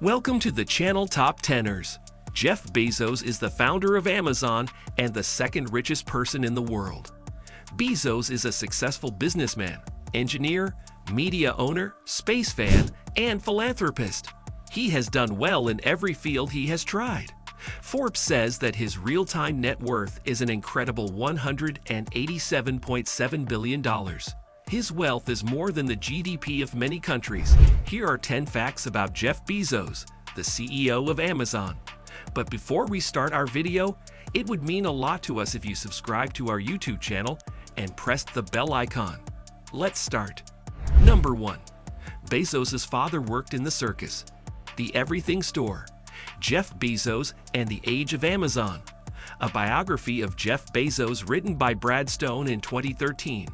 Welcome to the channel Top Teners. Jeff Bezos is the founder of Amazon and the second richest person in the world. Bezos is a successful businessman, engineer, media owner, space fan, and philanthropist. He has done well in every field he has tried. Forbes says that his real-time net worth is an incredible $187.7 billion. His wealth is more than the GDP of many countries. Here are 10 facts about Jeff Bezos, the CEO of Amazon. But before we start our video, it would mean a lot to us if you subscribe to our YouTube channel and pressed the bell icon. Let's start. Number 1. Bezos' father worked in the circus. The Everything Store. Jeff Bezos and the Age of Amazon. A biography of Jeff Bezos written by Brad Stone in 2013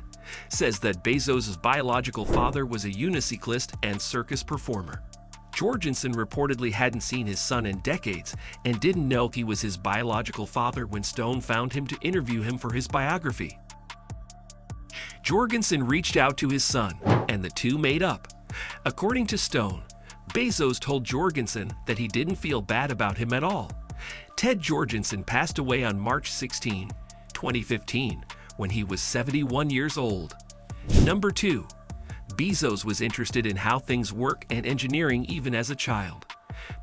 says that Bezos' biological father was a unicyclist and circus performer. Jorgensen reportedly hadn't seen his son in decades and didn't know he was his biological father when Stone found him to interview him for his biography. Jorgensen reached out to his son, and the two made up. According to Stone, Bezos told Jorgensen that he didn't feel bad about him at all. Ted Jorgensen passed away on March 16, 2015, when he was 71 years old. Number 2. Bezos was interested in how things work and engineering even as a child.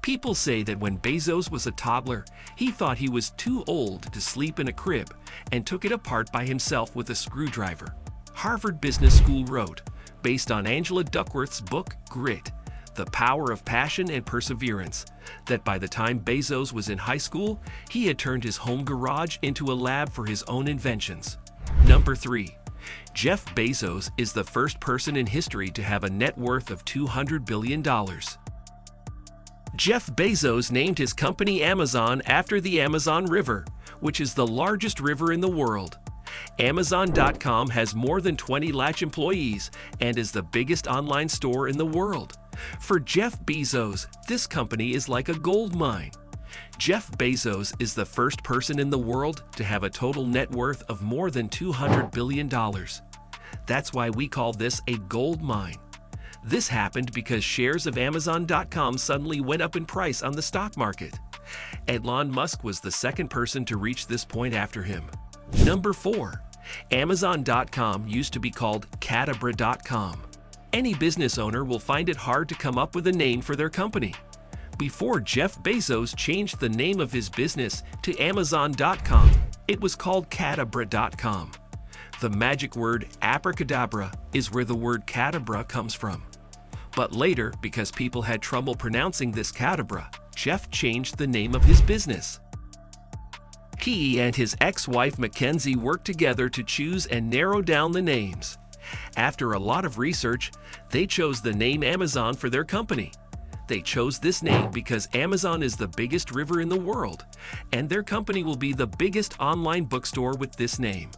People say that when Bezos was a toddler, he thought he was too old to sleep in a crib and took it apart by himself with a screwdriver. Harvard Business School wrote, based on Angela Duckworth's book Grit, The Power of Passion and Perseverance, that by the time Bezos was in high school, he had turned his home garage into a lab for his own inventions. Number 3. Jeff Bezos is the first person in history to have a net worth of $200 billion. Jeff Bezos named his company Amazon after the Amazon River, which is the largest river in the world. Amazon.com has more than 20 lakh employees and is the biggest online store in the world. For Jeff Bezos, this company is like a gold mine. Jeff Bezos is the first person in the world to have a total net worth of more than $200 billion. That's why we call this a gold mine. This happened because shares of Amazon.com suddenly went up in price on the stock market. Elon Musk was the second person to reach this point after him. Number 4. Amazon.com used to be called Cadabra.com. Any business owner will find it hard to come up with a name for their company. Before Jeff Bezos changed the name of his business to Amazon.com, it was called Cadabra.com. The magic word abracadabra is where the word cadabra comes from. But later, because people had trouble pronouncing this cadabra, Jeff changed the name of his business. He and his ex-wife Mackenzie worked together to choose and narrow down the names. After a lot of research, they chose the name Amazon for their company. They chose this name because Amazon is the biggest river in the world, and their company will be the biggest online bookstore with this name.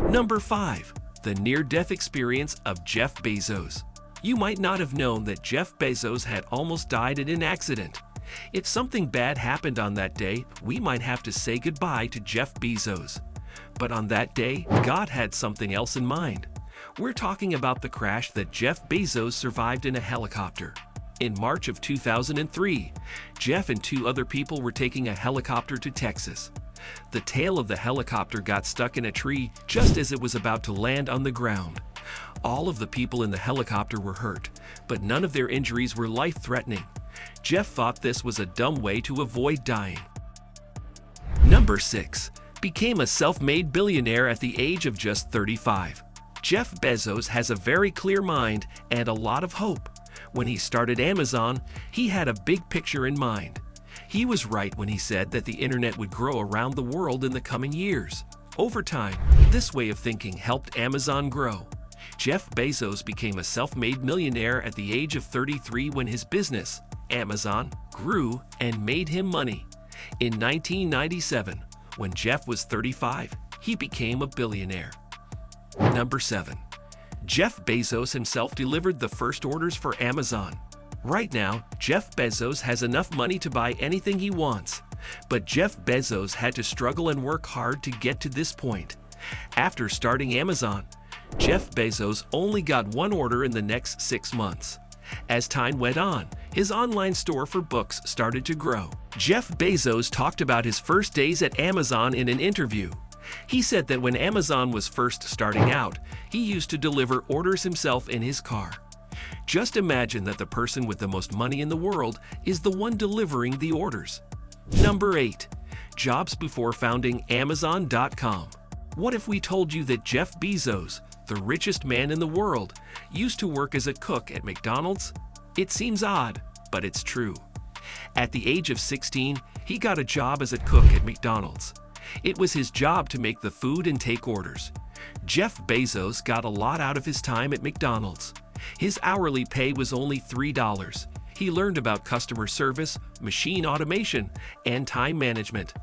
Number 5. The near-death experience of Jeff Bezos. You might not have known that Jeff Bezos had almost died in an accident. If something bad happened on that day, we might have to say goodbye to Jeff Bezos. But on that day, God had something else in mind. We're talking about the crash that Jeff Bezos survived in a helicopter. In March of 2003, Jeff and 2 other people were taking a helicopter to Texas. The tail of the helicopter got stuck in a tree just as it was about to land on the ground. All of the people in the helicopter were hurt, but none of their injuries were life-threatening. Jeff thought this was a dumb way to avoid dying. Number 6. Became a self-made billionaire at the age of just 35. Jeff Bezos has a very clear mind and a lot of hope. When he started Amazon, he had a big picture in mind. He was right when he said that the internet would grow around the world in the coming years. Over time, this way of thinking helped Amazon grow. Jeff Bezos became a self-made millionaire at the age of 33 when his business, Amazon, grew and made him money. In 1997, when Jeff was 35, he became a billionaire. Number 7. Jeff Bezos himself delivered the first orders for Amazon. Right now, Jeff Bezos has enough money to buy anything he wants. But Jeff Bezos had to struggle and work hard to get to this point. After starting Amazon, Jeff Bezos only got one order in the next 6 months. As time went on, his online store for books started to grow. Jeff Bezos talked about his first days at Amazon in an interview. He said that when Amazon was first starting out, he used to deliver orders himself in his car. Just imagine that the person with the most money in the world is the one delivering the orders. Number 8. Jobs before founding Amazon.com. What if we told you that Jeff Bezos, the richest man in the world, used to work as a cook at McDonald's? It seems odd, but it's true. At the age of 16, he got a job as a cook at McDonald's. It was his job to make the food and take orders. Jeff Bezos got a lot out of his time at McDonald's. His hourly pay was only $3. He learned about customer service, machine automation, and time management,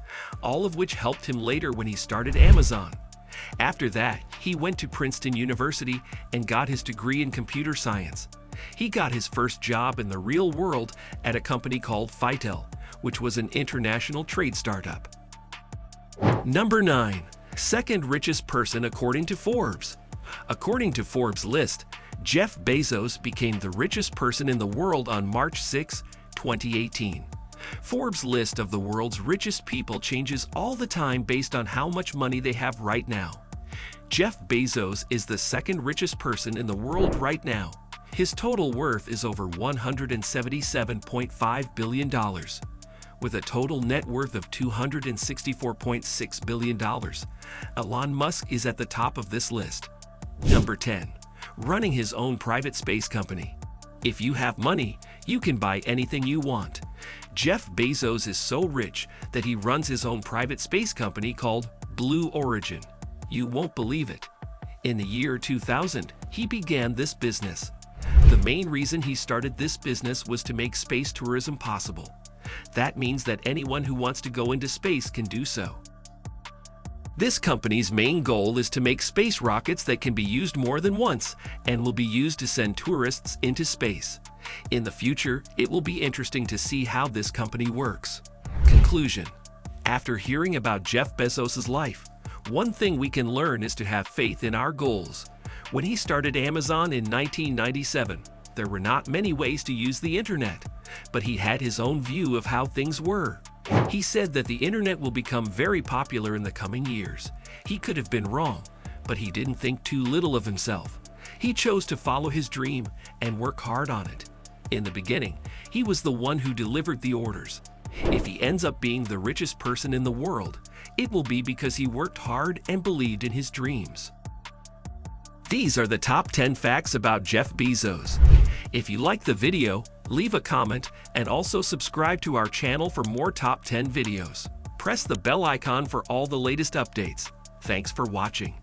all of which helped him later when he started Amazon. After that, he went to Princeton University and got his degree in computer science. He got his first job in the real world at a company called Fitel, which was an international trade startup. Number 9. Second richest person according to Forbes. According to Forbes' list, Jeff Bezos became the richest person in the world on March 6, 2018. Forbes' list of the world's richest people changes all the time based on how much money they have right now. Jeff Bezos is the second richest person in the world right now. His total worth is over $177.5 billion, with a total net worth of $264.6 billion. Elon Musk is at the top of this list. Number 10. Running his own private space company. If you have money, you can buy anything you want. Jeff Bezos is so rich that he runs his own private space company called Blue Origin. You won't believe it. In the year 2000, he began this business. The main reason he started this business was to make space tourism possible. That means that anyone who wants to go into space can do so. This company's main goal is to make space rockets that can be used more than once and will be used to send tourists into space. In the future, it will be interesting to see how this company works. Conclusion. After hearing about Jeff Bezos' life, one thing we can learn is to have faith in our goals. When he started Amazon in 1997, there were not many ways to use the internet, but he had his own view of how things were. He said that the internet will become very popular in the coming years. He could have been wrong, but he didn't think too little of himself. He chose to follow his dream and work hard on it. In the beginning, he was the one who delivered the orders. If he ends up being the richest person in the world, it will be because he worked hard and believed in his dreams. These are the top 10 facts about Jeff Bezos. If you liked the video, leave a comment and also subscribe to our channel for more top 10 videos. Press the bell icon for all the latest updates. Thanks for watching.